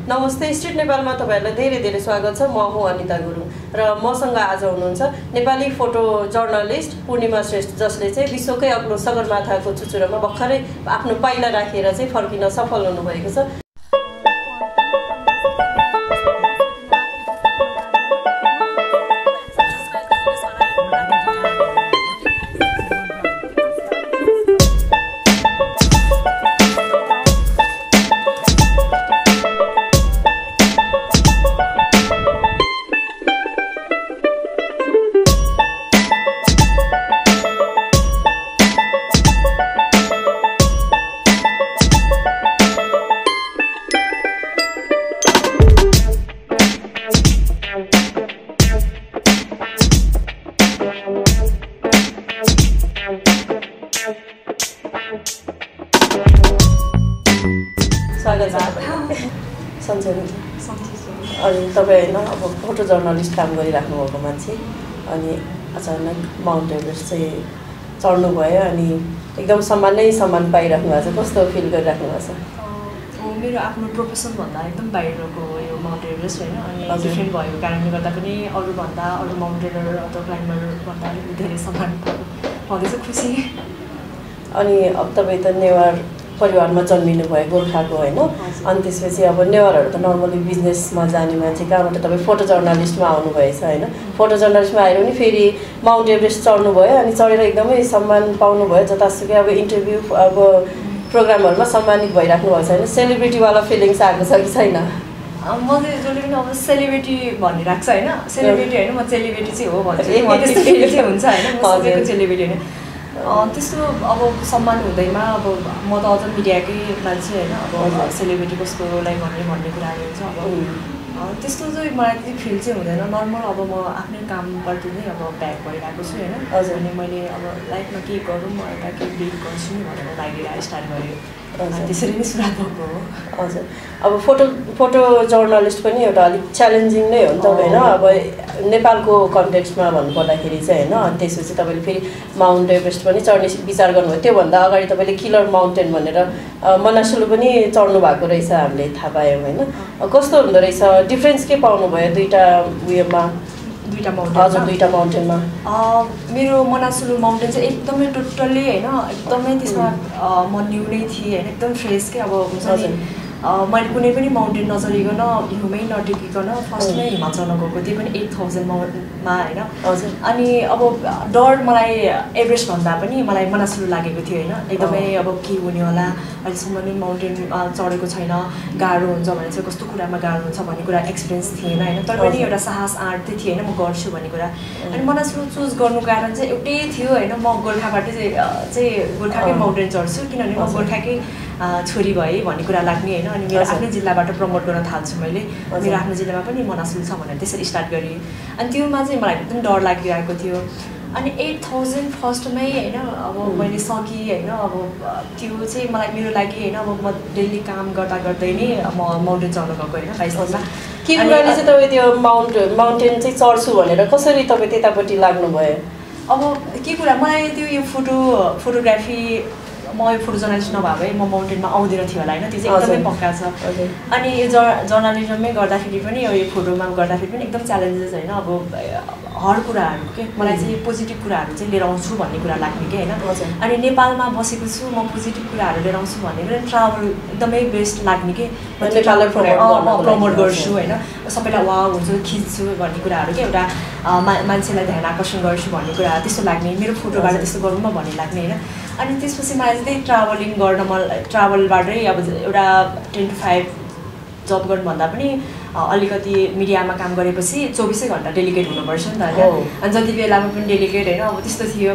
नमस्ते स्ट्रीट नेपालमा तपाईहरुलाई धेरै धेरै स्वागत छ। म हुँ अनिता गुरुङ र मसँग आज हुनुहुन्छ नेपाली फोटो जर्नलिस्ट पूर्णिमा श्रेष्ठ, जसले चाहिँ विश्वकै अग्लो सगरमाथाको चुचुरामा भर्खरै आफ्नो पाइला राखेर चाहिँ फर्किन सफल हुनुभएको छ। अनि तपाईँ हैन अब फोटो जर्नलिस्ट काम गरिराख्नु भएको मान्छे, अनि अचानक माउन्ट एभरेस्ट चाहिँ चढ्नु भयो अनि एकदम सम्मान पाइराख्नु भएको छ। कस्तो फिल गरिराख्नु भएको छ? मेरो आफ्नो प्रोफेसन भन्दा एकदम बाहिरको यो माउन्ट एभरेस्ट हैन, अनि डिफ्रेन्ट भएको कारणले गर्दा पनि अरू माउन्टेनर अथवा क्लाइम्बर भन्दा अलिक धेरै सम्मान पाउँदैछ, खुसी। अनि अब तपाईँ त नेवार परिवारमा जन्मिनु भयो, गोर्खाको हैन, अनि त्यसपछि अब नेवारहरू त नर्मली बिजनेसमा जाने मान्छे, कहाँबाट तपाईँ फोटो जर्नलिस्टमा आउनुभएछ हैन। फोटो जर्नलिस्टमा आएर पनि फेरि माउन्ट एभरेस्ट चढ्नु भयो अनि चढेर एकदमै सम्मान पाउनुभयो, जतासुकै अब इन्टरभ्यू अब प्रोग्रामहरुमा सम्मानित भइराख्नु भएको छ हैन। सेलिब्रिटीवाला फिलिङ्स आएको छ कि छैन? म चाहिँ जहिले पनि अब सेलिब्रिटी भनिराख्छ हैन, सेलिब्रिटी हैन, म सेलिब्रिटी चाहिँ हो भन्छु, म त्यस्तो फिल चाहिँ हुन्छ हैन, म सबैको सेलिब्रिटी हैन। त्यस्तो अब सम्मान हुँदैमा अब म त अझ मिडियाकै मान्छे हैन, अब सेलिब्रिटी कसकोलाई भन्ने कुराहरू हुन्छ। अब त्यस्तो चाहिँ मलाई त्यति फिल चाहिँ हुँदैन, नर्मल अब म आफ्नै कामप्रति नै अब ब्याक भइरहेको छु हैन। अनि मैले अब लाइफमा के गरौँ, म एउटा के बिल्ड गर्छु नि भनेर लागि स्टार्ट गरेँ, त्यसरी नै सुरुवात भएको हो। हजुर, अब फोटो जर्नलिस्ट पनि एउटा अलिक च्यालेन्जिङ नै हो नि त हैन। अब नेपालको कन्टेक्स्टमा भन्नुपर्दाखेरि चाहिँ हैन, अनि त्यसपछि तपाईँले फेरि माउन्ट एभरेस्ट पनि चढ्ने विचार गर्नुभयो। त्योभन्दा अगाडि तपाईँले किलर माउन्टेन भनेर मनासुलु पनि चढ्नु भएको रहेछ, हामीले थाहा पायौँ हैन। कस्तो हुँदो रहेछ, डिफ्रेन्स के पाउनुभयो दुईटा उयोमा? दुईटा माउन्टेनमा मेरो मनासुलु माउन्टेन चाहिँ एकदमै टोटल्ली हैन, एकदमै त्यसमा म न्यू नै थिएँ हैन, एकदम फ्रेस के। अब हुन्छ नि मैले कुनै पनि माउन्टेन नचढिकन हिउँमै नटेकिकन फर्स्टमै हिमाल चढ्न गएको, त्यो पनि 8000 मा हैन। अनि अब डर मलाई एभरेस्ट भन्दा पनि मलाई मनासुलु लागेको थियो हैन, एकदमै अब के हुने होला, अहिलेसम्म नि माउन्टेन चढेको छैन, गाह्रो हुन्छ भने चाहिँ कस्तो कुरामा गाह्रो हुन्छ भन्ने कुरा एक्सपिरियन्स थिएन हैन। तर पनि एउटा साहस आँट चाहिँ थिएन म गर्छु भन्ने कुरा। अनि मनासुलु चुज गर्नुको कारण चाहिँ एउटै थियो हैन, म गोर्खाबाट चाहिँ गोर्खाकै माउन्टेन चढ्छु, किनभने म गोर्खाकै छोरी भए भन्ने कुरा लाग्ने हैन। अनि मेरो आफ्नै जिल्लाबाट प्रमोट गर्न थाल्छु मैले, मेरो आफ्नो जिल्लामा पनि मनासुलु छ भनेर त्यसरी स्टार्ट गरेँ। अनि त्योमा चाहिँ मलाई एकदम डर लागिरहेको थियो। अनि 8000 फर्स्टमै हैन अब मैले सकेँ हैन। अब त्यो चाहिँ मलाई मेरो लागि हैन, अब म डेली काम गर्दै नै म माउन्टेन चढ्न गएको हैन 22 दिनमा। के कुराले चाहिँ तपाईँ त्यो माउन्टेन चाहिँ चढ्छु भनेर कसरी तपाईँ त्यतापट्टि लाग्नुभयो? अब के कुरा, मलाई त्यो यो फोटोग्राफी, म यो फोटो जर्नलिस्ट नभए भए म माउन्टेनमा आउँदैन थियो होला हैन, त्यो चाहिँ एकदमै पक्का छ। अनि यो जर्नलिजममै गर्दाखेरि पनि यो फोटोमा गर्दाखेरि पनि एकदम च्यालेन्जेस हैन। अब हर कुराहरू के मलाई चाहिँ पोजिटिभ कुराहरू चाहिँ लिएर आउँछु भन्ने कुरा लाग्ने के हैन। अनि नेपालमा बसेको छु, म पोजिटिभ कुराहरू लिएर आउँछु भन्ने कुरा, ट्राभल एकदमै बेस्ट लाग्ने के, म नेपाललाई प्रमोट गर्छु हैन, सबैलाई वाउ हुन्छ, खिच्छु भन्ने कुराहरू के, एउटा मान्छेलाई ध्यान आकर्षण गर्छु भन्ने कुरा त्यस्तो लाग्ने, मेरो फोटोबाट त्यस्तो गरौँ न भन्ने लाग्ने हैन। अनि त्यसपछि मलाई चाहिँ त्यही ट्राभलिङ गर्न ट्राभलबाटै अब एउटा 10 to 5 जब गर्नुभन्दा पनि अलिकति मिडियामा काम गरेपछि 24 घण्टा डेलिगेट हुनुपर्छ नि त हैन। अनि जति बेलामा पनि डेलिगेट हैन, अब त्यस्तो थियो।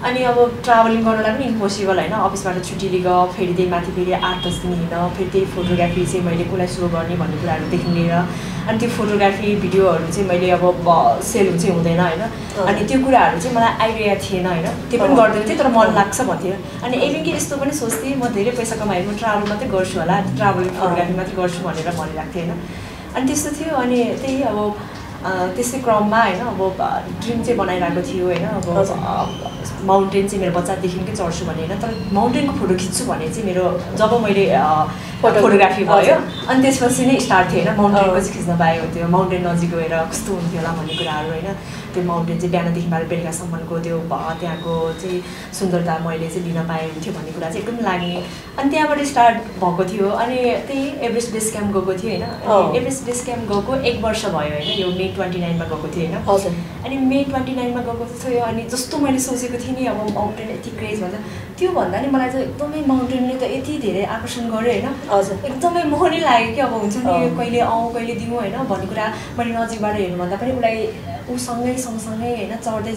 अनि अब ट्राभलिङ गर्नलाई पनि इम्पोसिबल हैन, अफिसबाट छुट्टी लिएको, फेरि त्यही माथि फेरि 8-10 दिन हिँड्न, फेरि त्यही फोटोग्राफी चाहिँ मैले कसलाई सुरु गर्ने भन्ने कुराहरूदेखि लिएर, अनि त्यो फोटोग्राफी भिडियोहरू चाहिँ मैले अब सेल हुन्छ हुँदैन हैन। अनि त्यो कुराहरू चाहिँ मलाई आइडिया थिएन हैन, त्यो पनि गर्दैन थिएँ, तर मन लाग्छ भन्थ्यो। अनि इभन कि यस्तो पनि सोच्थेँ म धेरै पैसा कमाएँ, म ट्राभल मात्रै गर्छु होला, ट्राभल फोटोग्राफी मात्रै गर्छु भनेर भनिरहेको थिएँ हैन। अनि त्यस्तो थियो। अनि त्यही अब त्यसै क्रममा हैन, अब ड्रिम चाहिँ बनाइरहेको थियो हैन, अब माउन्टेन चाहिँ मेरो बच्चादेखिकै चढ्छु भने हैन, तर माउन्टेनको फोटो खिच्छु भने चाहिँ मेरो जब मैले फोटोग्राफी भयो अनि त्यसपछि नै स्टार्ट थियो होइन माउन्टेनको चाहिँ खिच्न पाएको थियो माउन्टेन नजिक गएर कस्तो हुन्थ्यो होला भन्ने कुराहरू होइन त्यो माउन्टेन चाहिँ बिहानदेखि बाह्र बेलुकासम्मको त्यो त्यहाँको चाहिँ सुन्दरता मैले चाहिँ लिन पाएँ हुन्थ्यो भन्ने कुरा चाहिँ एकदम लाग्ने अनि त्यहाँबाट स्टार्ट भएको थियो अनि त्यही एभरेस्ट बेस क्याम्प गएको थियो होइन एभरेस्ट बेस क्याम्प गएको 1 वर्ष भयो होइन यो मे 29 गएको थियो होइन अनि मे 29 गएको थियो अनि जस्तो मैले सोचेको थिएँ नि अब माउन्टेन यति क्रेज भन्छ त्यो भन्दा नि मलाई चाहिँ एकदमै माउन्टेनले त यति धेरै आकर्षण गर्यो होइन एकदमै मोहनी लाग्यो कि अब हुन्छ नि कहिले आउँ कहिले दिउँ होइन भन्ने कुरा मैले नजिकबाट हेर्नुभन्दा पनि उसलाई ऊसँगै सँगसँगै होइन चढ्दै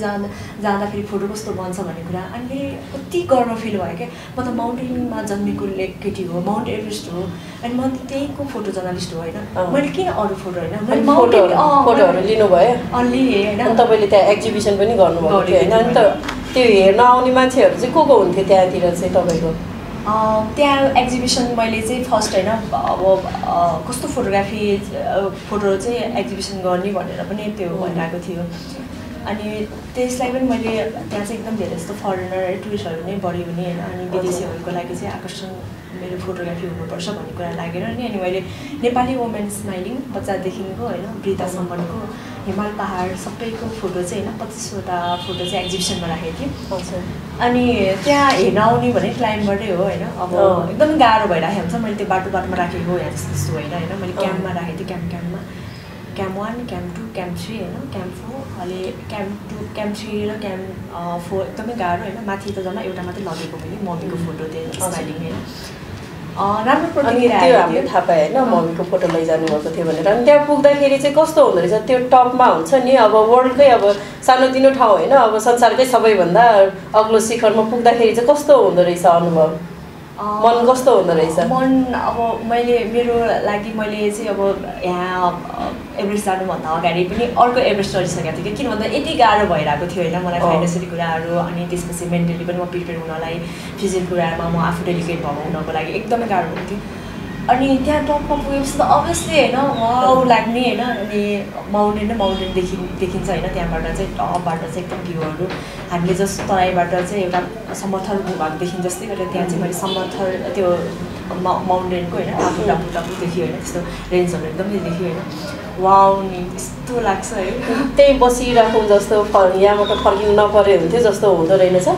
जाँदाखेरि फोटो कस्तो बन्छ भन्ने कुरा अनि फेरि कति गर्व फिल भयो क्या म त माउन्टेनमा जन्मेको केटी हो माउन्ट एभरेस्ट हो अनि म त्यहीको फोटो जर्नलिस्ट हो होइन मैले किन अरू फोटो होइन मैले फोटोहरू लिनुभयो लिएँ होइन तपाईँले त्यहाँ एक्जिबिसन पनि गर्नुभयो होइन अनि त त्यो हेर्न आउने मान्छेहरू चाहिँ को हुन्थ्यो त्यहाँतिर चाहिँ तपाईँको त्यहाँ एक्जिबिसन मैले चाहिँ फर्स्ट होइन अब कस्तो फोटोग्राफी फोटो चाहिँ एक्जिबिसन गर्ने भनेर पनि त्यो भइरहेको थियो अनि त्यसलाई पनि मैले त्यहाँ चाहिँ एकदम धेरै जस्तो फरेनर टुरिस्टहरू नै बढ्यो भने होइन अनि विदेशीहरूको लागि चाहिँ आकर्षण मेरो फोटोग्राफी हुनुपर्छ भन्ने कुरा लागेर नि अनि मैले नेपाली वुमेन स्माइलिङ बच्चादेखिको होइन वृद्धासम्मको हिमाल पहाड सबैको फोटो चाहिँ होइन 25वटा फोटो चाहिँ एक्जिबिसनमा राखेको थिएँ अनि त्यहाँ हेर्न आउने भने क्लाइमबाटै हो होइन अब एकदम गाह्रो भइरहेको हुन्छ मैले त्यो बाटोमा राखेको यहाँ जस्तो होइन होइन मैले क्याम्पमा राखेको थिएँ क्याम्प 1 क्याम्प 2 क्याम्प 3 होइन क्याम्प 4 अहिले क्याम्प 2 क्याम्प 3 र क्याम्प 4 एकदमै गाह्रो होइन माथि त जम्मा एउटा मात्रै लगेको मैले मम्मीको फोटो थियो स्माइलिङ होइन राम्रो प्रतिक्रिया त्यो हामीले थाहा पाएँ होइन मम्मीको फोटो लैजानु भएको थियो भनेर अनि त्यहाँ पुग्दाखेरि चाहिँ कस्तो हुँदो रहेछ त्यो टपमा हुन्छ नि अब वर्ल्डकै अब सानोतिनो ठाउँ होइन अब संसारकै सबैभन्दा अग्लो शिखरमा पुग्दाखेरि चाहिँ कस्तो हुँदो रहेछ अनुभव मन कस्तो हुँदो रहेछ मन अब मेरो लागि मैले चाहिँ अब यहाँ एभरेस्ट जानुभन्दा अगाडि पनि अर्को एभरेस्ट चढिसकेको थिएँ किन भन्दा यति गाह्रो भइरहेको थियो होइन मलाई फाइनेन्सियली कुराहरू अनि त्यसपछि मेन्टली पनि म प्रिपेयर हुनलाई फिजिकल कुरामा म आफू डेलिकेट हुनको लागि एकदमै गाह्रो हुन्थ्यो अनि त्यहाँ टपमा पुगेपछि त अभियसली होइन वाउ लाग्ने होइन अनि माउन्टेन देखिन्छ होइन त्यहाँबाट चाहिँ टपबाट चाहिँ एकदम भ्यूहरू हामीले जस्तो तराईबाट चाहिँ एउटा समथर भूभाग देखिन्छ जस्तै गरेर त्यहाँ चाहिँ मैले समथर त्यो माउन्टेनको होइन टापु देखियो होइन त्यस्तो रेन्जहरू एकदमै देखियो होइन वाउ नि यस्तो लाग्छ है त्यही बसिराखौँ जस्तो यहाँबाट फर्किनु नपरे हुन्थ्यो जस्तो हुँदो रहेनछ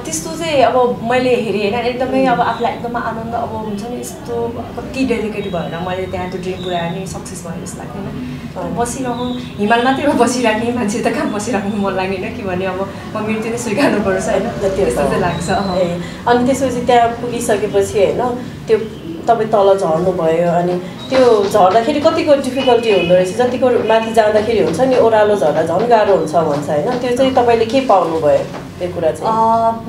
त्यस्तो चाहिँ अब मैले हेरेँ होइन एकदमै अब आफूलाई एकदम आनन्द अब हुन्छ नि यस्तो कति डेलिकेट भएर मैले त्यहाँ त्यो ड्रिम पुऱ्याएर नि सक्सेस भयो जस्तो लाग्दैन बसिरहँ हिमाल मात्रै बसिराख्ने मान्छे त कहाँ बसिराख्नु मन लाग्दैन किनभने अब म मृत्यु नै स्वीकार्नुपर्छ होइन त्यस्तो चाहिँ लाग्छ अनि त्यसपछि त्यहाँ पुगिसकेपछि होइन त्यो तपाईँ तल झर्नुभयो अनि त्यो झर्दाखेरि कतिको डिफिकल्टी हुँदो रहेछ जतिको माथि जाँदाखेरि हुन्छ नि ओह्रालो झर्दा झन् गाह्रो हुन्छ भन्छ होइन त्यो चाहिँ तपाईँले के पाउनुभयो त्यो कुरा चाहिँ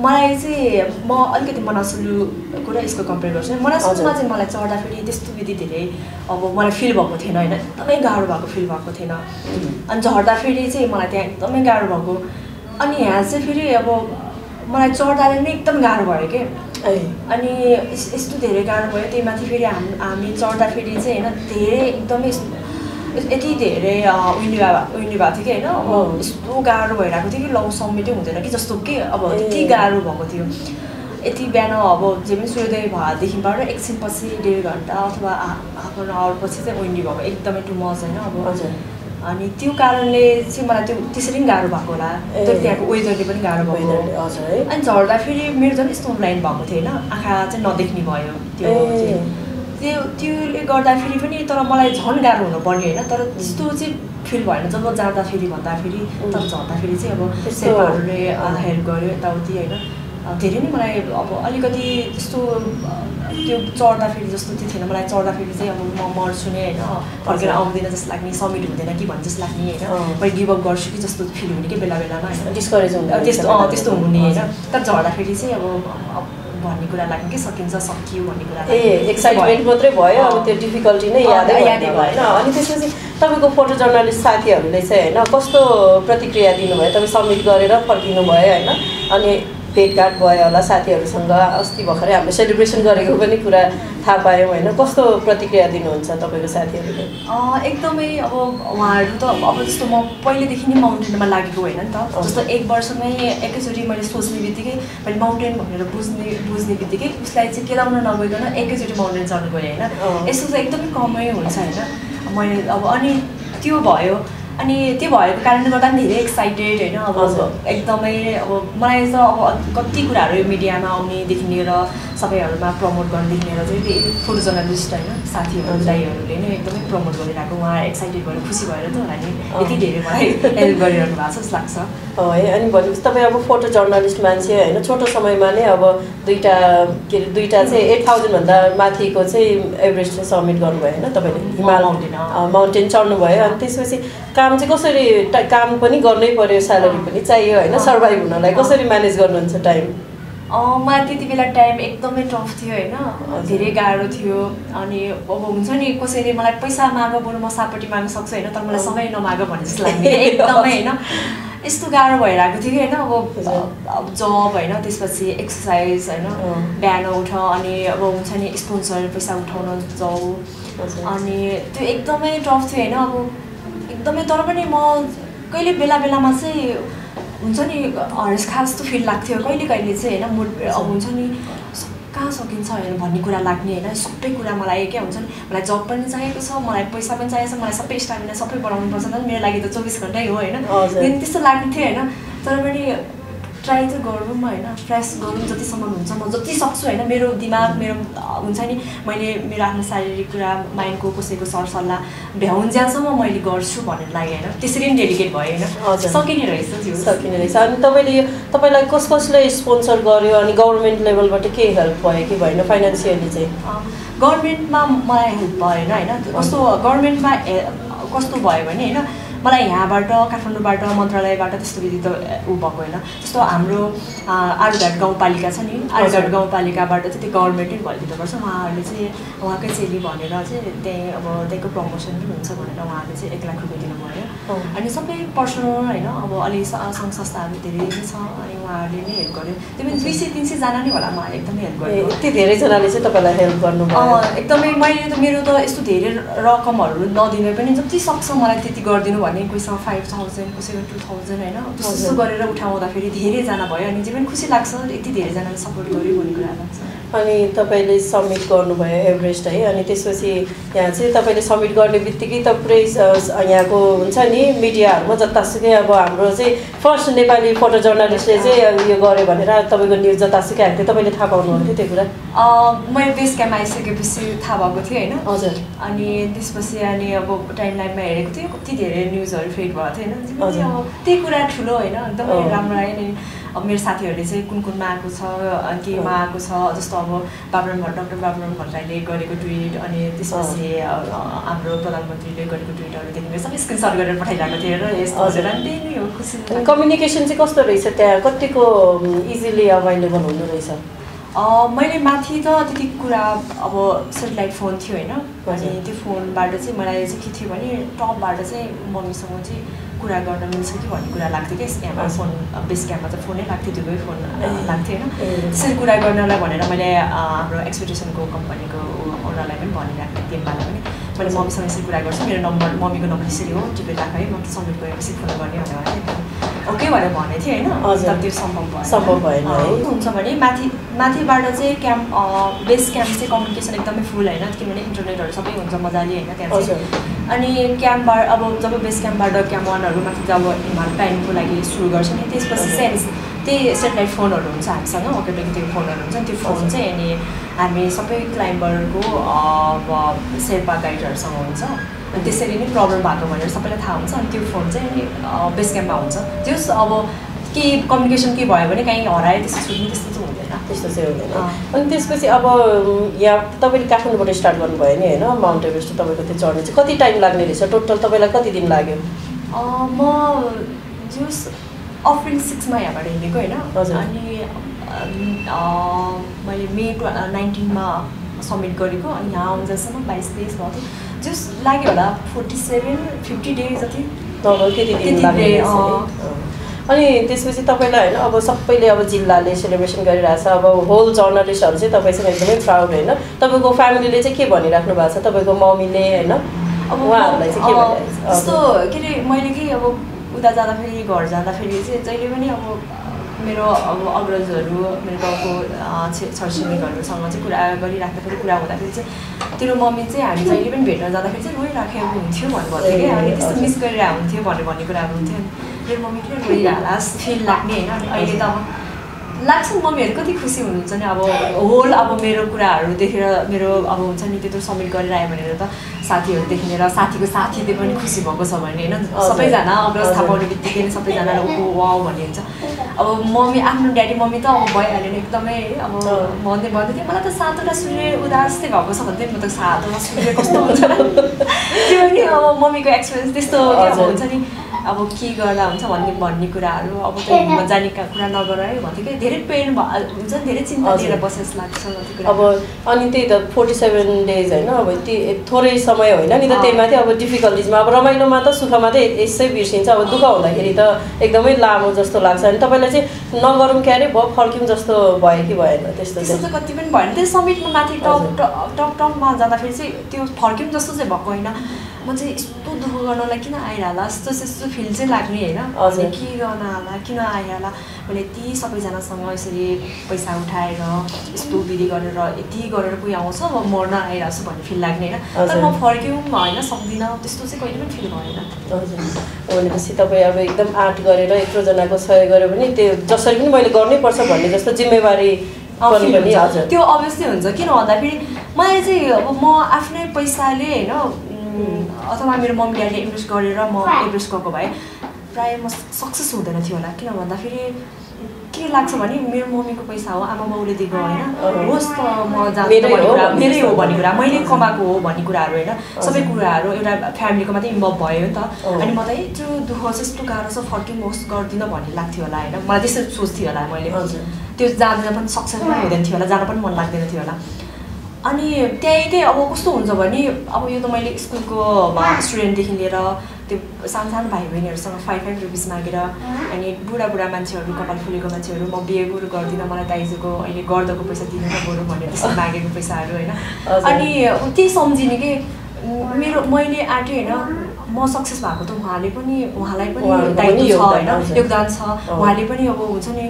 मलाई चाहिँ म अलिकति मनासुलु कुरा यसको कम्पेयर गर्छु मनासुलुमा चाहिँ मलाई चढ्दाखेरि त्यस्तो विधि धेरै अब मलाई फिल भएको थिएन होइन एकदमै गाह्रो भएको फिल भएको थिएन अनि झर्दाखेरि चाहिँ मलाई त्यहाँ एकदमै गाह्रो भएको अनि यहाँ चाहिँ फेरि अब मलाई चढ्दा नै एकदम गाह्रो भयो कि अनि यस्तो धेरै गाह्रो भयो त्यही माथि फेरि हामी चढ्दाखेरि चाहिँ होइन धेरै एकदमै यति धेरै उइनी भएको थियो कि होइन अब यस्तो गाह्रो भइरहेको थियो कि लौ समेटै हुँदैन कि जस्तो कि अब यति गाह्रो भएको थियो यति बिहान अब जे पनि सूर्योदय भएदेखिबाट एकछिनपछि 1.5 घन्टा अथवा हाफ एन आवर पछि चाहिँ उइनी भएको एकदमै टु मच होइन अब अनि त्यो कारणले चाहिँ मलाई त्यो त्यसरी पनि गाह्रो भएको होला त्यो त्यहाँको वेदरले पनि गाह्रो भएको अनि झर्दाखेरि मेरो झन् यस्तो ब्लाइन्ड भएको थियो होइन आँखा चाहिँ नदेख्ने भयो त्योले गर्दाखेरि पनि तर मलाई झन् गाह्रो हुनुपर्ने होइन तर त्यस्तो चाहिँ फिल भएन जब जाँदाखेरि भन्दाखेरि तर झर्दाखेरि चाहिँ अब शेर्पाहरूले हेल्प गर्यो यताउति होइन धेरै नै मलाई अब अलिकति त्यस्तो त्यो चढ्दाखेरि जस्तो त्यो थिएन मलाई चढ्दाखेरि चाहिँ अब म मर्छु नै होइन फर्केर आउँदैन जस्तो लाग्ने समिट हुँदैन कि भन्ने जस्तो लाग्ने होइन मैले गिभअप गर्छु कि जस्तो फिल हुने कि बेला बेलामा होइन डिस्करेज हुँदैन त्यस्तो हुने होइन तर झर्दाखेरि चाहिँ अब भन्ने कुरा लाग्ने कि सकिन्छ सकियो भन्ने कुरा एक्साइटमेन्ट मात्रै भयो अब त्यो डिफिकल्टी नै यादै भएन अनि त्यसपछि तपाईँको फोटो जर्नलिस्ट साथीहरूले चाहिँ होइन कस्तो प्रतिक्रिया दिनुभयो तपाईँ सब्मिट गरेर फर्किनु भयो होइन अनि भेटघाट भयो होला साथीहरूसँग अस्ति भर्खरै हामीले सेलिब्रेसन गरेको पनि कुरा थाहा पायौँ होइन कस्तो प्रतिक्रिया दिनुहुन्छ तपाईँको साथीहरूले एकदमै अब उहाँहरू त अब जस्तो म पहिलेदेखि नै माउन्टेनमा लागेको होइन नि त जस्तो 1 वर्षमै एकैचोटि मैले सोच्ने बित्तिकै मैले माउन्टेन भनेर बुझ्ने बित्तिकै उसलाई चाहिँ केलाउन नगइकन एकैचोटि माउन्टेन चढ्नु गएँ होइन यस्तो चाहिँ एकदमै कमै हुन्छ होइन मैले अब अनि त्यो भयो अनि त्यो भएको कारणले गर्दा पनि धेरै एक्साइटेड होइन अब एकदमै अब मलाई त अब कति कुराहरू मिडियामा आउनेदेखि लिएर सबैहरूमा प्रमोट गर्नेदेखि लिएर चाहिँ त्यही फोटो जर्नलिस्ट होइन साथीहरू दाइहरूले नै एकदमै प्रमोट गरिरहेको उहाँ एक्साइटेड भएर खुसी भएर त होला नि यति धेरै मलाई हेल्प गरिरहनु भएको जस्तो लाग्छ है अनि भनेपछि तपाईँ अब फोटो जर्नलिस्ट मान्छे होइन छोटो समयमा नै अब दुईवटा चाहिँ 8000 भन्दा माथिको चाहिँ एभरेस्ट समिट गर्नुभयो होइन तपाईँले हिमाल माउन्टेन चढ्नुभयो अनि त्यसपछि काम चाहिँ कसरी काम पनि गर्नै पर्यो स्यालेरी पनि चाहियो होइन सर्भाइभ हुनलाई कसरी म्यानेज गर्नुहुन्छ टाइम मलाई त्यति बेला टाइम एकदमै टफ थियो होइन धेरै गाह्रो थियो अनि अब हुन्छ नि कसैले मलाई पैसा माग बरु म सापट्टि माग्न सक्छु होइन तर मलाई समय नमाग भने जस्तो लाग्ने एकदमै होइन यस्तो गाह्रो भइरहेको थियो कि होइन अब जब होइन त्यसपछि एक्सर्साइज होइन बिहान उठ अनि अब हुन्छ नि स्पोन्सर पैसा उठाउन जाऊ अनि त्यो एकदमै टफ थियो होइन अब एकदमै तर पनि म कहिले बेलामा चाहिँ हुन्छ नि हरेस खा जस्तो फिल लाग्थ्यो कहिले चाहिँ होइन मुड अब हुन्छ नि कहाँ सकिन्छ होइन भन्ने कुरा लाग्ने होइन सबै कुरा मलाई क्या हुन्छ नि मलाई जब पनि चाहिएको छ मलाई पैसा पनि चाहिएको छ मलाई सबै स्टामिना सबै बनाउनुपर्छ नि मेरो लागि त 24 घन्टै हो होइन त्यस्तो लाग्ने थियो होइन तर पनि ट्राई चाहिँ गरौँ होइन फ्रेस गरौँ जतिसम्म हुन्छ म जति सक्छु होइन मेरो दिमाग मेरो हुन्छ नि मैले मेरो आफ्नो शारीरिक कुरा माइन्डको कसैको सरसल्लाह भ्याउन्जेलसम्म मैले गर्छु भनेर लाग्यो होइन त्यसरी नै डेडिकेट भयो होइन सकिने रहेछ सकिने रहेछ अनि तपाईँलाई कसले स्पोन्सर गर्यो अनि गभर्मेन्ट लेभलबाट के हेल्प भयो कि भएन फाइनेन्सियली चाहिँ गभर्मेन्टमा मलाई हेल्प भएन होइन कस्तो गभर्मेन्टमा कस्तो भयो भने होइन मलाई यहाँबाट काठमाडौँबाट मन्त्रालयबाट त्यस्तो विधि त ऊ भएको होइन जस्तो हाम्रो आरुघाट गाउँपालिका छ नि आरुघाट गाउँपालिकाबाट चाहिँ त्यो गभर्मेन्टै भइदिनुपर्छ उहाँहरूले चाहिँ उहाँकै चेली भनेर चाहिँ त्यहीँ अब त्यहीँको प्रमोसन पनि हुन्छ भनेर उहाँहरूले चाहिँ 1 लाख रुपियाँ दिनुभयो अनि सबै पर्सनल होइन अब अलि सङ्घ संस्थाहरू धेरै नै छ अनि उहाँहरूले नै हेल्प गर्यो त्यो पनि 200-300 जना नै होला उहाँले एकदमै हेल्प गर्यो यति धेरैजनाले चाहिँ तपाईँलाई हेल्प गर्नुभयो एकदमै मैले त मेरो त यस्तो धेरै रकमहरू नदिने पनि जति सक्छ मलाई त्यति गरिदिनु भने कोहीसँग 5000 कसैको 2000 होइन त्यस्तो गरेर उठाउँदाखेरि धेरैजना भयो अनि जे पनि खुसी लाग्छ यति धेरैजनाले सपोर्ट गर्यो भन्ने कुरा लाग्छ अनि तपाईँले सब्मिट गर्नुभयो एभरेस्ट है अनि त्यसपछि यहाँ चाहिँ तपाईँले सब्मिट गर्ने बित्तिकै त पुरै यहाँको हुन्छ नि मिडियाहरूमा जतासुकै अब हाम्रो चाहिँ फर्स्ट नेपाली फोटो जर्नलिस्टले चाहिँ यो गर्यो भनेर तपाईँको न्युज जतासुकै आएको थियो तपाईँले थाहा पाउनुभयो त्यो कुरा मैले बेस क्याम्प आइसकेपछि थाहा भएको थियो होइन हजुर अनि त्यसपछि अनि अब टाइम लाइनमा हेरेको थिएँ कति धेरै न्युजहरू फेक भएको थियो होइन अब त्यही कुरा ठुलो होइन एकदमै राम्रो आयो नि अब मेरो साथीहरूले चाहिँ कुनमा आएको छ केमा आएको छ जस्तो अब डाक्टर बाबुराम भट्टराईले गरेको ट्विट अनि त्यसपछि हाम्रो प्रधानमन्त्रीले गरेको ट्विटहरूदेखि सबै स्क्रिनसट गरेर पठाइरहेको थियो र यस्तो हजुर अनि त्यही नै हो खुसी कम्युनिकेसन चाहिँ कस्तो रहेछ त्यहाँ कतिको इजिली अभाइलेबल हुनु रहेछ मैले माथि त त्यति कुरा अब सेटेलाइट फोन थियो होइन अनि त्यो फोनबाट चाहिँ मलाई चाहिँ के थियो भने टपबाट चाहिँ मम्मीसँग चाहिँ कुरा गर्न मिल्छ कि भन्ने कुरा लाग्थ्यो कि यहाँबाट फोन बेस क्याम्पमा चाहिँ फोनै लाग्थ्यो त्यो फोन लाग्थ्यो होइन त्यसरी कुरा गर्नलाई भनेर मैले हाम्रो एक्सपेक्टेसनको कम्पनीको ओनरलाई पनि भनिरहेको थिएँ टेम्पालाई पनि मैले मम्मीसँग यसरी कुरा गर्छु मेरो नम्बर मम्मीको नम्बर यसरी हो टिपेर राख है म सब्मिट गरेपछि फोन गर्ने भनेर ओके भनेर भनेको थिएँ होइन तर त्यो सम्भव भएन है हुन्छ भने माथिबाट चाहिँ क्याम्प बेस क्याम्प चाहिँ कम्युनिकेसन एकदमै फुल होइन किनभने इन्टरनेटहरू सबै हुन्छ मजाले होइन त्यहाँ चाहिँ अनि क्याम्पबाट अब जब बेस क्याम्पबाट क्याम्प वानहरू माथि जब हिमाल टाइमको लागि सुरु गर्छ नि त्यसपछि सेन्स त्यही सेटेलाइट फोनहरू हुन्छ हामीसँग वकेटकी त्यो फोनहरू हुन्छ त्यो फोन चाहिँ अनि हामी सबै क्लाइम्बरको शेर्पा गाइडहरूसँग हुन्छ अनि त्यसरी नै प्रब्लम भएको भनेर सबैलाई थाहा हुन्छ अनि त्यो फोन चाहिँ बेस क्याम्पमा हुन्छ त्यो अब केही कम्युनिकेसन के भयो भने कहीँ हरायो त्यस्तो छुट्ने त्यस्तो चाहिँ हुँदैन त्यस्तो चाहिँ हुँदैन अनि त्यसपछि अब यहाँ तपाईँले काठमाडौँबाट स्टार्ट गर्नुभयो नि होइन माउन्ट एभरेस्ट तपाईँको त्यो चढ्ने चाहिँ कति टाइम लाग्ने रहेछ टोटल तपाईँलाई कति दिन लाग्यो म जस अप्रिल 6मा यहाँबाट हिँडेको होइन अनि मैले मे 19मा सब्मिट गरेको अनि यहाँ आउँदासम्म 22-23 भएको थियो जस लाग्यो होला 47-50 डेज जति त्यति दिन लाग्यो अनि त्यसपछि तपाईँलाई होइन अब सबैले अब जिल्लाले सेलिब्रेसन गरिरहेछ अब होल जर्नलिस्टहरू चाहिँ तपाईँसँग एकदमै प्राउड होइन तपाईँको फ्यामिलीले चाहिँ के भनिराख्नु भएको छ तपाईँको मम्मीले होइन अब उहाँहरूलाई चाहिँ के भनिरहेको छ जस्तो के अरे मैले कि अब उता जाँदाखेरि घर जाँदाखेरि चाहिँ जहिले पनि अब मेरो अब अग्रजहरू मेरो गाउँको छरछिमेकीहरूसँग चाहिँ कुरा गरिराख्दाखेरि कुरा हुँदाखेरि चाहिँ तेरो मम्मी चाहिँ हामी जहिले पनि भेट्न जाँदाखेरि चाहिँ रोइराखेको हुन्थ्यो भन्थ्यो क्या अनि त्यस्तो मिस गरिरहेको हुन्थ्यो भन्ने कुराहरू हुन्थ्यो मेरो मम्मी किन रोइरहला फिल लाग्ने होइन अनि अहिले त अब लाग्छ मम्मीहरू कति खुसी हुनुहुन्छ नि अब होल अब मेरो कुराहरू देखेर मेरो अब हुन्छ नि त्यत्रो सब्मिट गरेर आयो भनेर त साथीहरूदेखि लिएर साथीको साथीले पनि खुसी भएको छ भने होइन सबैजना अग्रज थाहा पाउने बित्तिकै नै सबैजना ऊ वाउ भन्ने हुन्छ अब मम्मी आफ्नो ड्याडी मम्मी त अब भइहाल्यो नि एकदमै अब भन्दै थिएँ मलाई त सातवटा सूर्य उदास जस्तै भएको छ भन्दै म त सातवटा सूर्य कस्तो हुन्छ त्यो नि अब मम्मीको एक्सपिरियन्स त्यस्तो हुन्छ नि अब के गर्दा हुन्छ भन्ने कुराहरू अब त्यो जाने कुरा नगर है भन्थ्यो कि धेरै पेन हुन्छ नि धेरै चिन्ता लिएर बसे जस्तो लाग्छ अब अनि त्यही त 47 डेज होइन अब थोरै समय होइन नि त त्यही माथि अब डिफिकल्टिजमा अब रमाइलोमा त सुखमा त यसै बिर्सिन्छ अब दुःख हुँदाखेरि त एकदमै लामो जस्तो लाग्छ अनि तपाईँलाई चाहिँ नगरौँ क्यारे भयो फर्क्यौँ जस्तो भयो कि भएन त्यस्तो चाहिँ कति पनि भएन त्यो समिटमा माथि टपमा जाँदाखेरि चाहिँ त्यो फर्क्यौँ जस्तो चाहिँ भएको होइन म चाहिँ यस्तो दुःख गर्नलाई किन आइरहला यस्तो फिल चाहिँ लाग्ने होइन के गर्न होला किन आइरहला मैले यति सबैजनासँग यसरी पैसा उठाएर यस्तो विधि गरेर यति गरेर कोही आउँछ म मर्न आइरहेको छु भन्ने फिल लाग्ने होइन तर म फर्क्यौँ होइन सक्दिनँ त्यस्तो चाहिँ कहिले पनि फिल भएन हजुर भनेपछि तपाईँ अब एकदम आर्ट गरेर यत्रोजनाको सहयोग गऱ्यो भने त्यो जसरी पनि मैले गर्नैपर्छ भन्ने जस्तो जिम्मेवारी पनि हजुर त्यो अभियसली हुन्छ किन भन्दाखेरि मलाई चाहिँ अब म आफ्नै पैसाले होइन अथवा मेरो मम्मी ड्याडीले इन्भेस्ट गरेर म एभरेस्ट गएको भए प्रायः म सक्सेस हुँदैन थियो होला किन भन्दाखेरि के लाग्छ भने मेरो मम्मीको पैसा हो आमा बाउले दिएको होइन होस् त म जाँदैन मेरै हो भन्ने कुरा मैले कमाएको हो भन्ने कुराहरू होइन सबै कुराहरू एउटा फ्यामिलीको मात्रै इन्भल्भ भयो नि त अनि म त यत्रो दुःख छ यस्तो गाह्रो छ फर्किनु होस् गर्दिनँ भन्ने लाग्थ्यो होला होइन मलाई त्यस्तो सोच्थ्यो होला मैले त्यो जाँदैन पनि सक्सेस पनि हुँदैन थियो होला जान पनि मन लाग्दैन थियो होला अनि त्यही चाहिँ अब कस्तो हुन्छ भने अब यो त मैले स्कुलको स्टुडेन्टदेखि लिएर त्यो सानो भाइ बहिनीहरूसँग 5 रुपिस मागेर अनि बुढा मान्छेहरू कपाल फुलेको मान्छेहरू म बिहे गुरु गर्दिनँ मलाई दाइजोको अहिले गर्दाको पैसा दिनु न बरु भनेर त्यस्तो मागेको पैसाहरू होइन अनि त्यही सम्झिने कि मैले आँटेँ होइन म सक्सेस भएको त उहाँलाई पनि दायित्व छ होइन योगदान छ उहाँले पनि अब हुन्छ नि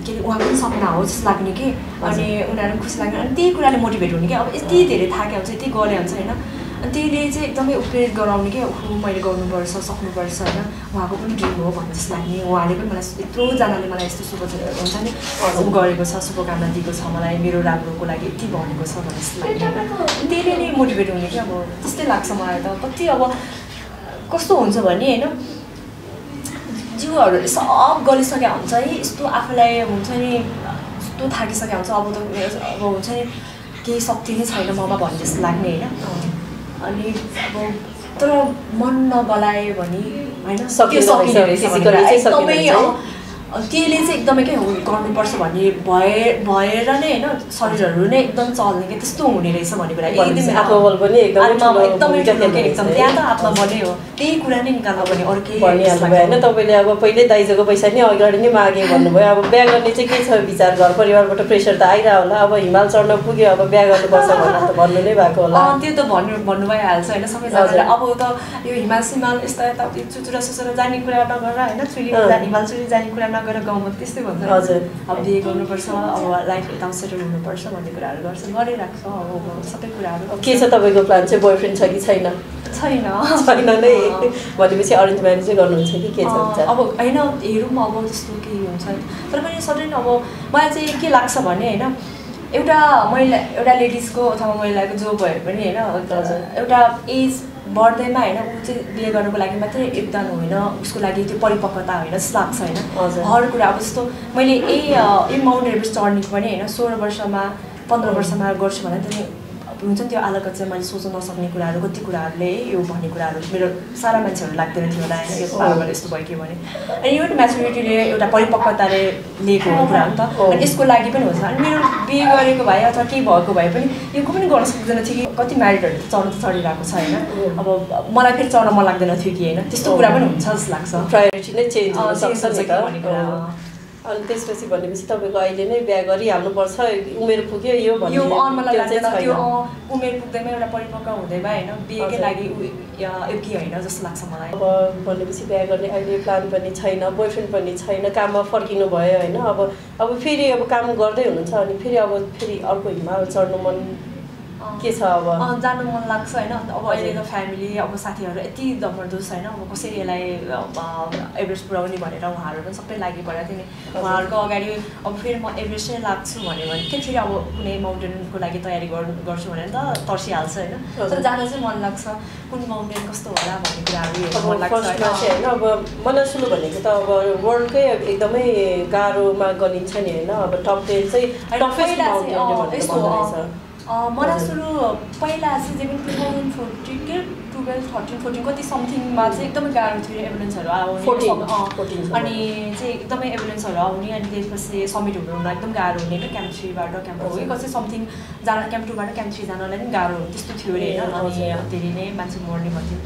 के अरे उहाँको पनि सपना हो जस्तो लाग्ने कि अनि उनीहरू खुसी लाग्ने अनि त्यही कुराले मोटिभेट हुने कि अब यति धेरै थाके हुन्छ यति गरे हुन्छ होइन अनि त्यसले चाहिँ एकदमै उत्प्रेरित गराउने कि मैले गर्नुपर्छ सक्नुपर्छ होइन उहाँको पनि ड्रिम हो भन्ने जस्तो लाग्ने उहाँले पनि मलाई यत्रोजनाले मलाई यस्तो हुन्छ नि गरेको छ शुभकामना दिएको छ मलाई मेरो राम्रोको लागि यति भनेको छ भन्ने जस्तो लाग्ने होइन त्यसले नै मोटिभेट हुने कि अब त्यस्तै लाग्छ मलाई त कति अब कस्तो हुन्छ भने होइन जिउहरूले सब गरिसकेका हुन्छ है यस्तो आफूलाई हुन्छ नि यस्तो थाकिसकेका हुन्छ अब त अब हुन्छ नि केही शक्ति नै छैन ममा भन्ने जस्तो लाग्ने होइन अनि अब तर मन नगलायो भने होइन सकिने एकदमै त्यसले चाहिँ एकदमै के गर्नुपर्छ भन्ने भएर नै होइन शरीरहरू नै एकदम चल्ने कि त्यस्तो हुने रहेछ भन्ने कुरा आत्मबल पनि एकदमै एकदम त्यहाँ त आत्मबलै हो त्यही कुरा नै निकाल्नु पर्ने अरू केही होइन तपाईँले अब पहिल्यै दाइजोको पैसा नि अगाडि नै मागे भन्नुभयो अब बिहा गर्ने चाहिँ के छ विचार घर परिवारबाट प्रेसर त आइरह होला अब हिमाल चढ्न पुग्यो अब बिहा गर्नुपर्छ भनेर त भन्नु नै भएको होला त्यो त भन्नु भइहाल्छ होइन सबैजनाले अब त यो हिमाल सिमाल यस्ता यता चुचुरा सुचुरा जाने कुरा नगर होइन हिमाल चुरी जाने कुरा नगर गाउँमा त्यस्तै भन्छ हजुर अब बिहे गर्नुपर्छ अब लाइफ यता सेटल हुनुपर्छ भन्ने कुराहरू गर्छ गरिराख्छ अब सबै कुराहरू के छ तपाईँको प्लान चाहिँ बोयफ्रेन्ड छ कि छैन छैन नै भनेपछि अरेन्ज म्यारेजै गर्नुहुन्छ कि के छ अब होइन हेरौँ अब त्यस्तो केही हुन्छ तर पनि सर्टेन अब मलाई चाहिँ के लाग्छ भने होइन एउटा लेडिजको अथवा महिलाको जो भए पनि होइन एउटा एज बढ्दैमा होइन ऊ चाहिँ बिहे गर्नुको लागि मात्रै योगदान होइन उसको लागि त्यो परिपक्वता होइन जस्तो लाग्छ होइन हर कुरा अब जस्तो मैले यही माउन्ट एभरेस्ट चढ्ने पनि होइन 16 वर्षमा 15 वर्षमा गर्छु भने त हुन्छ नि त्यो आलकत चाहिँ मैले सोच्न नसक्ने कुराहरू कति कुराहरूले यो भन्ने कुराहरू मेरो सारा मान्छेहरू लाग्दैन थियो होला होइन यो पाराबाट यस्तो भयो कि भने अनि यो म्याचुरिटीले एउटा परिपक्वताले लिएको कुरा हो नि त अनि यसको लागि पनि हुन्छ अनि मेरो बिहे गरेको भए अथवा केही भएको भए पनि यो को पनि गर्न सक्दैन थियो कि कति म्यारिडहरू चढ्न त चढिरहेको छ होइन अब मलाई फेरि चढ्न मन लाग्दैन थियो कि होइन त्यस्तो कुरा पनि हुन्छ जस्तो लाग्छ प्रायोरिटी नै चेन्ज हुन सक्छ नि त भन्ने कुरा अनि त्यसपछि भनेपछि तपाईँको अहिले नै बिहा गरिहाल्नुपर्छ उमेर पुग्यो यो भन्ने यो मलाई लाग्दैन त्यो उमेर पुग्दैमा एउटा परिपक्व हुँदैमा होइन बिहेकै लागि योग्य होइन जस्तो लाग्छ मलाई अब भनेपछि बिहा गर्ने अहिले प्लान पनि छैन बोयफ्रेन्ड पनि छैन काममा फर्किनु भयो होइन अब फेरि अब काम गर्दै हुनुहुन्छ अनि फेरि अर्को हिमाल चढ्नु मन के छ अब जानु मन लाग्छ होइन अब अहिले त फ्यामिली अब साथीहरू यति जबरजस्त होइन अब कसरी यसलाई एभरेस्ट पुऱ्याउने भनेर उहाँहरू पनि सबै लागि परेको थियो नि उहाँहरूको अगाडि अब फेरि म एभरेस्टै लाग्छु भन्यो भने चाहिँ फेरि अब कुनै माउन्टेनको लागि तयारी गर्छु भनेर त तर्सिहाल्छ होइन तर जान चाहिँ मन लाग्छ कुन माउन्टेन कस्तो होला भन्ने कुराहरू मन लाग्छ होइन अब मनासुलु भनेको त अब वर्ल्डकै एकदमै गाह्रोमा गनिन्छ नि होइन अब टप 10 चाहिँ टफेस्ट माउन्टेन भन्ने मनासुलु पहिला चाहिँ जे पनि 2014 के 12, 13, 14 कति समथिङमा चाहिँ एकदमै गाह्रो थियो एम्बुलेन्सहरू आउने अनि चाहिँ एकदमै एम्बुलेन्सहरू आउने अनि त्यसपछि समिट हुनु एकदम गाह्रो हुने क्या क्याम्प 3बाट क्याम्प हो कसै समथिङ जान क्याम्प 2बाट क्याम्प 3 जानलाई पनि गाह्रो हुने त्यस्तो थियो अरे होइन अनि धेरै नै मान्छे मर्ने भन्थ्यो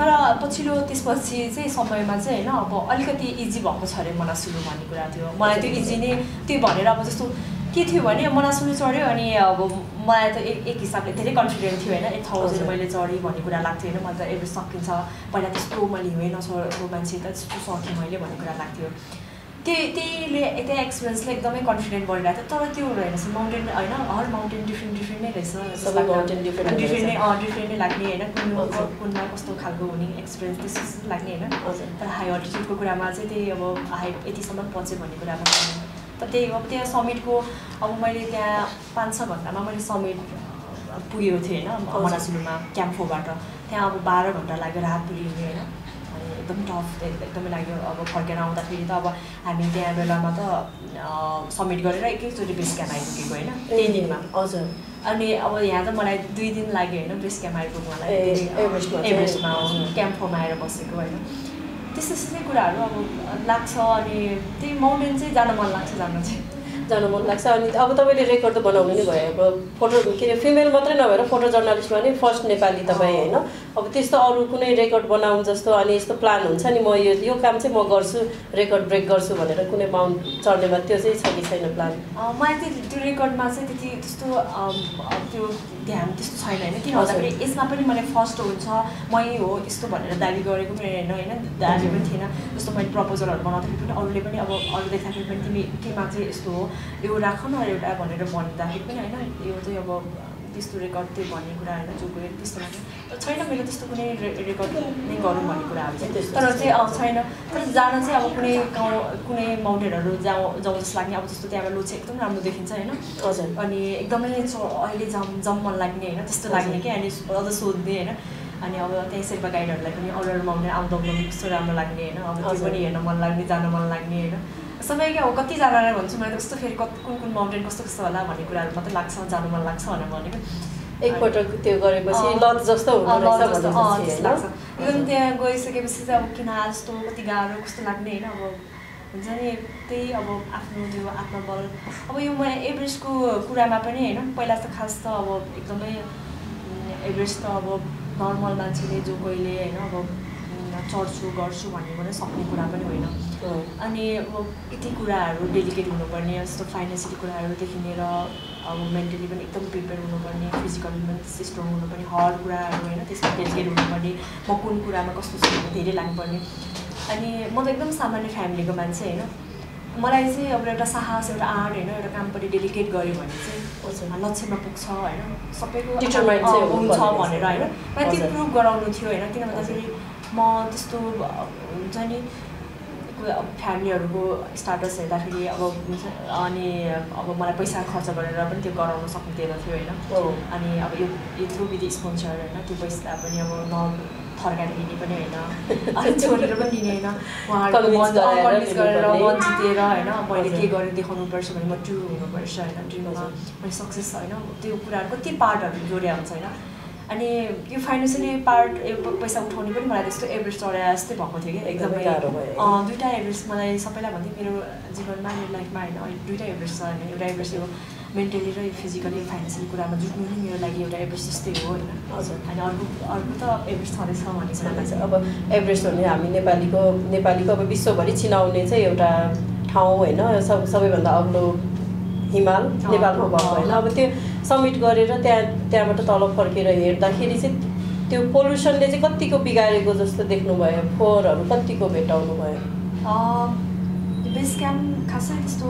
तर पछिल्लो त्यसपछि चाहिँ समयमा चाहिँ होइन अब अलिकति इजी भएको छ अरे मनासुलु भन्ने कुरा थियो मलाई त्यो इजी नै त्यो भनेर अब जस्तो के थियो भने मनासुलु चढ्यो अनि अब मलाई त एक हिसाबले धेरै कन्फिडेन्ट थियो होइन 8000 मैले चढेँ भन्ने कुरा लाग्थ्यो होइन मलाई त एभरेस्ट सकिन्छ पहिला त्यस्तो मैले हिँडेँ नसकेको मान्छे त त्यस्तो सकेँ मैले भन्ने कुरा लाग्थ्यो त्यही एक्सपिरियन्सले एकदमै कन्फिडेन्ट बढिरहेको थियो तर त्यो रहेछ माउन्टेन होइन हर माउन्टेन डिफ्रेन्ट नै रहेछ सबै माउन्टेन डिफ्रेन्ट नै लाग्ने होइन कुनमा कस्तो खालको हुने एक्सपिरियन्स त्यस्तो लाग्ने होइन तर हाई अल्टिट्युडको कुरामा चाहिँ त्यही अब हाई यतिसम्म पहुँच्यो भन्ने कुरामा त त्यही अब त्यहाँ समिटको अब मैले त्यहाँ 5-6 घन्टामा मैले समिट पुगेको थिएँ होइन मनासुलुमा क्याम्प 4बाट त्यहाँ अब 12 घन्टा लाग्यो रात पुग्ने होइन अनि एकदम टफ एकदमै लाग्यो अब फर्केर आउँदाखेरि त अब हामी त्यहाँ बेलामा त समिट गरेर एकैचोटि बेस क्याम्प आइपुगेको होइन त्यही दिनमा हजुर अनि अब यहाँ त मलाई 2 दिन लाग्यो होइन बेस क्याम्प आइपुग्नुलाई एभरेस्टमा क्याम्प 4मा आएर बसेको होइन त्यस्तै कुराहरू अब लाग्छ अनि त्यही माउन्टेन चाहिँ जान मन लाग्छ अनि अब तपाईँले रेकर्ड त बनाउनु नै भयो अब फोटो के अरे फिमेल मात्रै नभएर फोटो जर्नलिस्टमा नि फर्स्ट नेपाली तपाईँ होइन अब त्यस्तो अरू कुनै रेकर्ड बनाउँ जस्तो अनि यस्तो प्लान हुन्छ नि म यो काम चाहिँ म गर्छु रेकर्ड ब्रेक गर्छु भनेर कुनै माउन्ट चढ्नेमा त्यो चाहिँ छ कि छैन प्लान मलाई चाहिँ त्यो रेकर्डमा चाहिँ त्यस्तो त्यो ध्यान त्यस्तो छैन होइन किन भन्दाखेरि यसमा पनि मैले फर्स्ट हुन्छ मै हो यस्तो भनेर दाबी गरेको पनि होइन दाबी पनि थिएन जस्तो मैले प्रपोजलहरू बनाउँदाखेरि पनि अरूले पनि अब अरू देख्दाखेरि पनि तिमी केमा चाहिँ यस्तो हो यो राख न एउटा भनेर भन्दाखेरि पनि होइन यो चाहिँ अब त्यस्तो रेकर्ड त्यो भन्ने कुरा होइन जो गयो त्यस्तो लाग्छ छैन मेरो त्यस्तो कुनै रेकर्ड नै गरौँ भन्ने कुराहरू चाहिँ तर चाहिँ छैन तर जान चाहिँ अब कुनै गाउँ कुनै माउन्टेनहरू जाउँ जस्तो लाग्ने अब जस्तो त्यहाँबाट लो चाहिँ एकदम राम्रो देखिन्छ होइन हजुर अनि एकदमै अहिले जाम मन लाग्ने होइन त्यस्तो लाग्ने कि अनि अझ सोध्ने होइन अनि अब त्यहाँ शेर्पा गाइडहरूलाई पनि अरू माउन्टेन आउँदा कस्तो राम्रो लाग्ने होइन अब त्यो पनि हेर्न मन लाग्ने जान मन लाग्ने होइन सबै क्या हो कतिजनालाई भन्छु मैले कस्तो फेरि कुन माउन्टेन कस्तो होला भन्ने कुराहरू मात्रै लाग्छ जानु मन लाग्छ भनेर भनेको एकपटक त्यो गरेपछि लज जस्तो लाग्छ एकदम त्यहाँ गइसकेपछि चाहिँ अब किन जस्तो कति गाह्रो कस्तो लाग्ने होइन अब हुन्छ नि त्यही अब आफ्नो त्यो आत्मबल अब यो म एभरेस्टको कुरामा पनि होइन पहिला त खास त अब एकदमै एभरेस्ट त अब नर्मल मान्छेले जो कहिले होइन अब चढ्छु गर्छु भन्ने पनि सक्ने कुरा पनि होइन अनि अब यति कुराहरू डेलिकेट हुनुपर्ने जस्तो फाइनेन्सियल कुराहरूदेखि लिएर अब मेन्टली पनि एकदम प्रिपेयर हुनुपर्ने फिजिकली पनि स्ट्रङ हुनुपर्ने हर कुराहरू होइन त्यसमा डेलिकेट हुनुपर्ने म कुन कुरामा कस्तो छु धेरै लाग्नुपर्ने अनि म त एकदम सामान्य फ्यामिलीको मान्छे होइन मलाई चाहिँ अब एउटा साहस एउटा आँट होइन एउटा कामपट्टि डेलिकेट गऱ्यो भने चाहिँ लक्ष्यमा पुग्छ होइन सबैको हुन्छ भनेर होइन मलाई त्यो प्रुभ गराउनु थियो होइन किन भन्दाखेरि म त्यस्तो हुन्छ नि फ्यामिलीहरूको स्टाटस हेर्दाखेरि अब अनि अब मलाई पैसा खर्च गरेर पनि त्यो गराउन सक्दैन थियो होइन अनि अब यो थ्रु विथ स्पोन्सर होइन त्यो पैसा पनि अब थर्काएर लिने पनि होइन अनि छोडेर पनि लिने होइन उहाँहरूको कन्भिन्स गरेर मन जितेर होइन मैले के गरेर देखाउनुपर्छ भने म ट्रु हुनुपर्छ होइन ड्रिममा मैले सक्सेस होइन त्यो कुराहरू कति पार्टहरू जोडिया हुन्छ होइन अनि यो फाइनेन्सियली पार्ट पैसा उठाउने पनि मलाई त्यस्तो एभरेज चढाए जस्तै भएको थियो कि एकदमै दुईवटा एभरेज मलाई सबैलाई भन्थेँ मेरो जीवनमा मेरो लाइफमा होइन अहिले दुईवटा एभरेज छ होइन एउटा एभरेज यो मेन्टली र फिजिकली फाइनेन्सियल कुरामा जुट्नु नै मेरो लागि एउटा एभरेज जस्तै हो होइन हजुर अनि अर्को त एभरेज छँदैछ भन्ने कुरामा चाहिँ अब एभरेज भने हामी नेपालीको अब विश्वभरि चिनाउने चाहिँ एउटा ठाउँ होइन सबैभन्दा अग्लो हिमाल नेपालमा भएको होइन अब त्यो समिट गरेर त्यहाँबाट तल फर्केर हेर्दाखेरि चाहिँ त्यो पोल्युसनले चाहिँ कतिको बिगारेको जस्तो देख्नुभयो फोहोरहरू कतिको भेटाउनु भयो बेस क्याम्प खासै त्यस्तो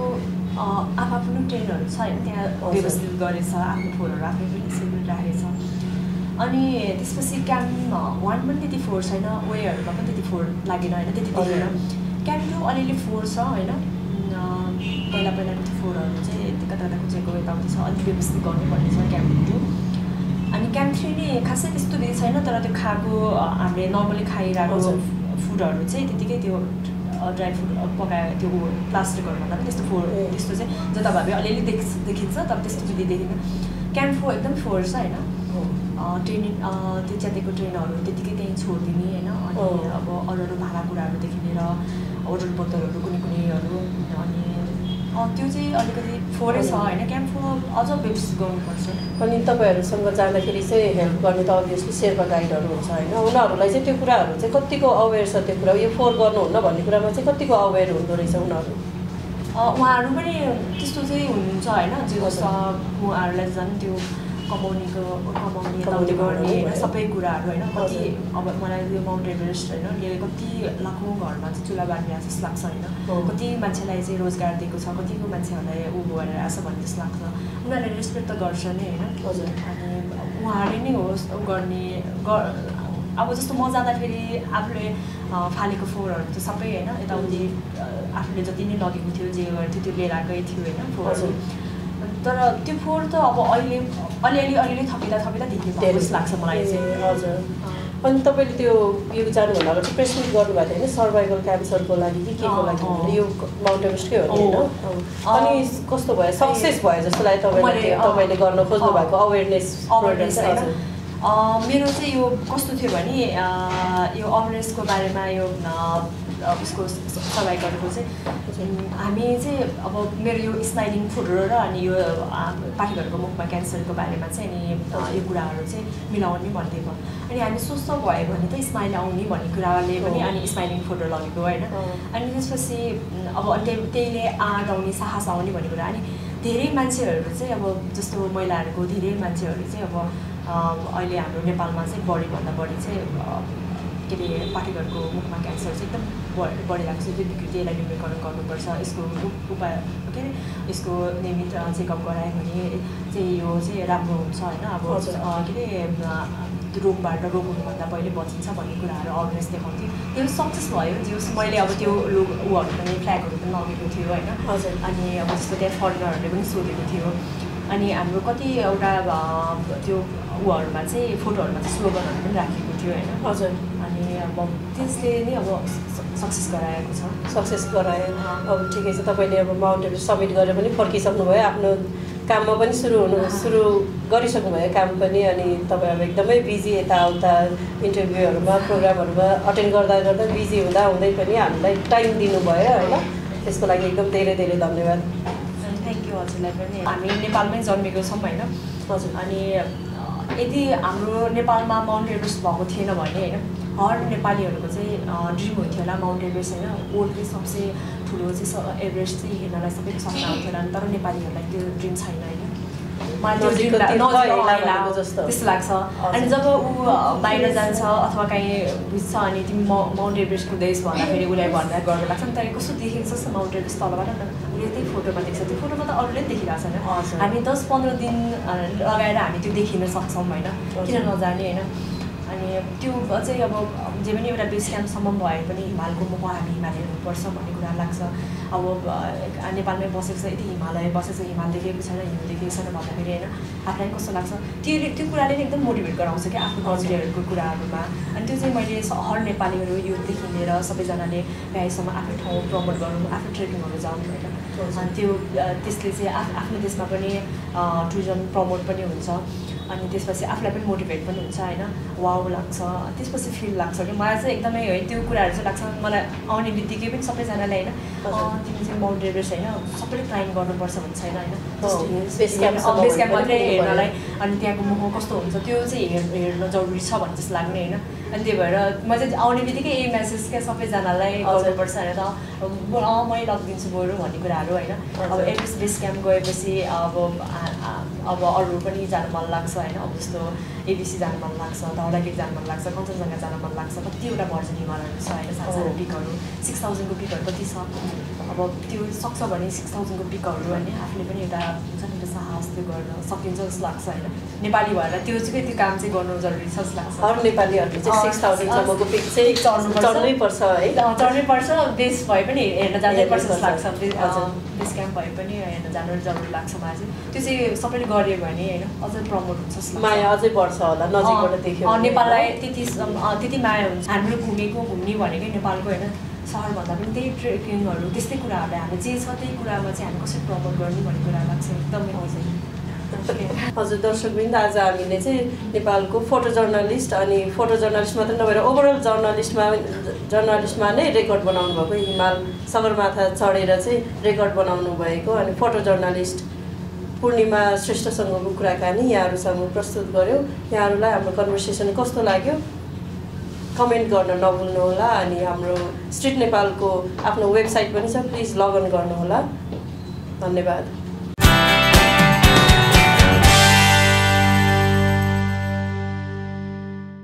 आफ्नो ट्रेनहरू छ होइन त्यहाँ व्यवस्थित गरेछ आफ्नो फोहोरहरू आफै पनि सेपरेट राखेको छ अनि त्यसपछि क्याम्प 1 पनि त्यति फोहोर छैन वेहरूमा पनि त्यति फोहोर लागेन होइन त्यति देखेन क्याम्प 2 अलिअलि फोहोर छ होइन पहिलाको त्यो फोहोरहरू चाहिँ कता कता खोजेको यताउति छ अलिक व्यवस्थित गर्नुपर्ने छ क्याम्प 2 अनि क्याम्प 3 नि खासै त्यस्तो बेसी छैन तर त्यो खाएको हामीले नर्मली खाइरहेको फुडहरू चाहिँ त्यतिकै त्यो ड्राई फ्रुट पकायो त्यो प्लास्टिकहरू भन्दा पनि त्यस्तो फोहोर त्यस्तो चाहिँ जताभावी अलिअलि देखिन्छ तर त्यस्तो चाहिँ देखिँदैन क्याम्प 4 एकदम फोहोर छ होइन ट्रेन त्यो च्यातेको ट्रेनहरू त्यतिकै त्यहीँ छोडिदिने होइन अनि अब अरू भाँडाकुँडाहरूदेखि लिएर होटल बोतलहरू कुनैहरू अनि त्यो चाहिँ अलिकति फोहोरै छ होइन क्याम्प 4 अझ व्यवस्थित गर्नुपर्छ अनि तपाईँहरूसँग जाँदाखेरि चाहिँ हेल्प गर्ने त अभियसली शेर्पा गाइडहरू हुन्छ होइन उनीहरूलाई चाहिँ त्यो कुराहरू चाहिँ कतिको अवेर छ त्यो कुरा यो फोहोर गर्नुहुन्न भन्ने कुरामा चाहिँ कतिको अवेर हुँदो रहेछ उनीहरू उहाँहरू पनि त्यस्तो चाहिँ हुनुहुन्छ होइन जे जस्तो उहाँहरूलाई झन् त्यो कमाउने यताउति गर्ने होइन सबै कुराहरू होइन कति अब मलाई यो माउन्ट एभरेस्ट होइन यो कति लाखौँ घरमा चाहिँ चुला बाल्ने जस्तो लाग्छ होइन कति मान्छेलाई चाहिँ रोजगार दिएको छ कतिको मान्छेहरूलाई ऊ गरेर आएको छ भन्ने जस्तो लाग्छ उनीहरूले रेस्पेक्ट त गर्छ नै होइन हजुर अनि उहाँहरूले नै होस् गर्ने अब जस्तो म जाँदाखेरि आफूले फालेको फोहोरहरू चाहिँ सबै होइन यताउति आफूले जति नै लगेको थियो जे गर्थ्यो त्यो लिएर आएकै थियो होइन फोहोरहरू तर त्यो फोहोर त अब अलिअलि थपिँदा देख्ने जस्तो लाग्छ मलाई चाहिँ हजुर अनि तपाईँले त्यो यो जानुभन्दा अगाडि प्रेस मिट गर्नुभएको थियो होइन सर्भाइभल क्यान्सरको लागि कि केको लागि यो माउन्ट एभरेस्टकै हो होइन अनि कस्तो भयो सक्सेस भयो जस्तो लाग्यो तपाईँले गर्न खोज्नु भएको अवेरनेस होइन मेरो चाहिँ यो कस्तो थियो भने यो अवेरनेसको बारेमा यो उसको सर्भाइभलको चाहिँ हामी चाहिँ अब मेरो यो स्माइलिङ फुडहरू र अनि यो पाठकहरूको मुखमा क्यान्सरको बारेमा चाहिँ अनि यो कुराहरू चाहिँ मिलाउने भनिदिएको अनि हामी स्वस्थ भयो भने त स्माइल आउने भन्ने कुराले पनि अनि स्माइलिङ फुडहरू लगेको होइन अनि त्यसपछि अब त्यहीले आँट आउने साहस आउने भन्ने कुरा अनि धेरै मान्छेहरू चाहिँ अब जस्तो महिलाहरूको धेरै मान्छेहरू चाहिँ अब अहिले हाम्रो नेपालमा चाहिँ बढीभन्दा बढी चाहिँ के अरे पाठकहरूको मुखमा क्यान्सर चाहिँ एकदम बढिरहेको छ त्यो विकृतिलाई निराकरण गर्नुपर्छ यसको उपाय के अरे यसको नियमित चेकअप गरायो भने चाहिँ यो चाहिँ राम्रो हुन्छ होइन अब के अरे रोगबाट रोग हुनुभन्दा पहिले बचिन्छ भन्ने कुराहरू अवेरनेस देखाउँथ्यो त्यो सक्सेस भयो जे मैले अब त्यो ऊहरू पनि फ्ल्यागहरू पनि लगेको थियो होइन अनि अब जस्तो त्यहाँ फरेनरहरूले पनि सोधेको थियो अनि हाम्रो कति एउटा त्यो ऊहरूमा चाहिँ फोटोहरूमा चाहिँ स्लोगनहरू पनि राखेको थियो होइन हजुर अनि अब त्यसले नै अब सक्सेस गराएको छ सक्सेस गरायो अब ठिकै छ तपाईँले अब माउन्ट एभरेस्ट समिट गरेर पनि फर्किसक्नुभयो आफ्नो काममा पनि सुरु गरिसक्नुभयो काम पनि अनि तपाईँ अब एकदमै बिजी यताउता इन्टरभ्यूहरूमा प्रोग्रामहरूमा अटेन्ड गर्दा बिजी हुँदै पनि हामीलाई टाइम दिनुभयो होइन त्यसको लागि एकदम धेरै धन्यवाद थ्याङ्क यू हजुरलाई पनि हामी नेपालमै जन्मेको छौँ होइन हजुर अनि यदि हाम्रो नेपालमा माउन्ट एभरेस्ट भएको थिएन भने होइन हर नेपालीहरूको चाहिँ ड्रिम हुन्थ्यो होला माउन्ट एभरेस्ट होइन वर्ल्डकै सबसे ठुलो चाहिँ एभरेस्ट चाहिँ हेर्नलाई सबैको सपना हुन्थ्यो होला तर नेपालीहरूलाई त्यो ड्रिम छैन होइन मलाई त्यो त्यस्तो लाग्छ अनि जब ऊ बाहिर जान्छ अथवा कहीँ बुझ्छ अनि तिमी माउन्ट एभरेस्ट कुदैस् भन्दाखेरि उसलाई भन्दा गर्नु लाग्छ नि तर कस्तो देखेको छ माउन्ट एभरेस्ट तलबाट उसले त्यही फोटोमा देख्छ त्यो फोटोमा त अरूले देखिरहेको छैन हामी 10-15 दिन लगाएर हामी त्यो देखिन सक्छौँ होइन किन नजाने होइन अनि त्यो चाहिँ अब जे पनि एउटा बेस क्याम्पसम्म भए पनि हिमालको मोह हामी हिमाल हेर्नुपर्छ भन्ने कुरा लाग्छ। अब नेपालमै बसेको छ, यति हिमालय बसेको छ, हिमाल देखेको छैन, हिउँ देखेको छैन भन्दाखेरि होइन आफूलाई कस्तो लाग्छ। त्यो कुराले नै एकदम मोटिभेट गराउँछ क्या आफ्नो कल्चरहरूको कुराहरूमा। अनि त्यो चाहिँ मैले हर नेपालीहरू युथदेखि लिएर सबैजनाले भ्याएसम्म आफ्नो ठाउँ प्रमोट गरौँ, आफ्नो ट्रेकिङहरू जाउँ होइन। अनि त्यो त्यसले चाहिँ आफ्नो देशमा पनि टुरिज्म प्रमोट पनि हुन्छ। अनि त्यसपछि आफूलाई पनि मोटिभेट पनि हुन्छ होइन, वाउ लाग्छ। त्यसपछि फिल लाग्छ कि मलाई चाहिँ एकदमै है त्यो कुराहरू चाहिँ लाग्छ। मलाई आउने बित्तिकै पनि सबैजनाले होइन तिमी चाहिँ माउन्ट एभरेस्ट होइन सबैले क्लाइम्ब गर्नुपर्छ भन्छ होइन बेस क्याम्प मात्रै हेर्नलाई। अनि त्यहाँको मोह कस्तो हुन्छ त्यो चाहिँ हेर्न जरुरी छ भन्ने जस्तो लाग्ने होइन। अनि त्यही भएर म चाहिँ आउने बित्तिकै यही मेसेज क्या सबैजनालाई गर्नुपर्छ होइन त मै लगिदिन्छु बरु भन्ने कुराहरू होइन। अब एभरेस्ट बेस क्याम्प गएपछि अब अरू पनि जानु मन लाग्छ होइन। अब जस्तो एबिसी जानु मन लाग्छ, धौलागिरी जानु मन लाग्छ, कञ्चनजङ्घा जानु मन लाग्छ। कतिवटा भर्जिन हिमालहरू छ होइन, सानो सानो पिकहरू 6000को पिकहरू कति छ। अब त्यो सक्छ भने 6000को पिकहरू होइन आफूले पनि एउटा हुन्छ नि साहस त्यो गर्न सकिन्छ जस्तो लाग्छ होइन। नेपाली भएर त्यो चाहिँ त्यो काम चाहिँ गर्नु जरुरी छ जस्तो लाग्छ। अरू नेपालीहरूले चाहिँ 6000सम्मको पिक चाहिँ चढ्नै पर्छ है, चढ्नै पर्छ। देश भए पनि हेर्न जानै पर्छ जस्तो लाग्छ। बेस क्याम्प भए पनि हेर्न जानु जरुरी लाग्छ मलाई चाहिँ। त्यो चाहिँ सबैले गर्यो भने होइन अझै प्रमोट हुन्छ जस्तो लाग्छ। माया अझै बढ्छ होला नजिकबाट देख्यो। नेपाललाई त्यति माया हुन्छ। हाम्रो घुम्ने भनेकै नेपालको होइन सहरभन्दा पनि त्यही ट्रेकिङहरू त्यस्तै कुराहरूलाई हामी जे छ त्यही कुरामा चाहिँ हामी कसरी प्रमोट गर्नु भन्ने कुरा लाग्छ एकदमै। हजुर दर्शकवृन्द, आज हामीले चाहिँ नेपालको फोटो जर्नलिस्ट अनि फोटो जर्नलिस्ट मात्रै नभएर ओभरअल जर्नलिस्टमा नै रेकर्ड बनाउनु भएको हिमाल सगरमाथा चढेर चाहिँ रेकर्ड बनाउनु भएको अनि फोटो जर्नलिस्ट पूर्णिमा श्रेष्ठसँगको कुराकानी यहाँहरूसँग प्रस्तुत गऱ्यौँ। यहाँहरूलाई हाम्रो कन्भर्सेसन कस्तो लाग्यो कमेन्ट गर्न नभुल्नुहोला। अनि हाम्रो स्ट्रिट नेपालको आफ्नो वेबसाइट पनि छ, प्लिज लगइन गर्नुहोला। धन्यवाद।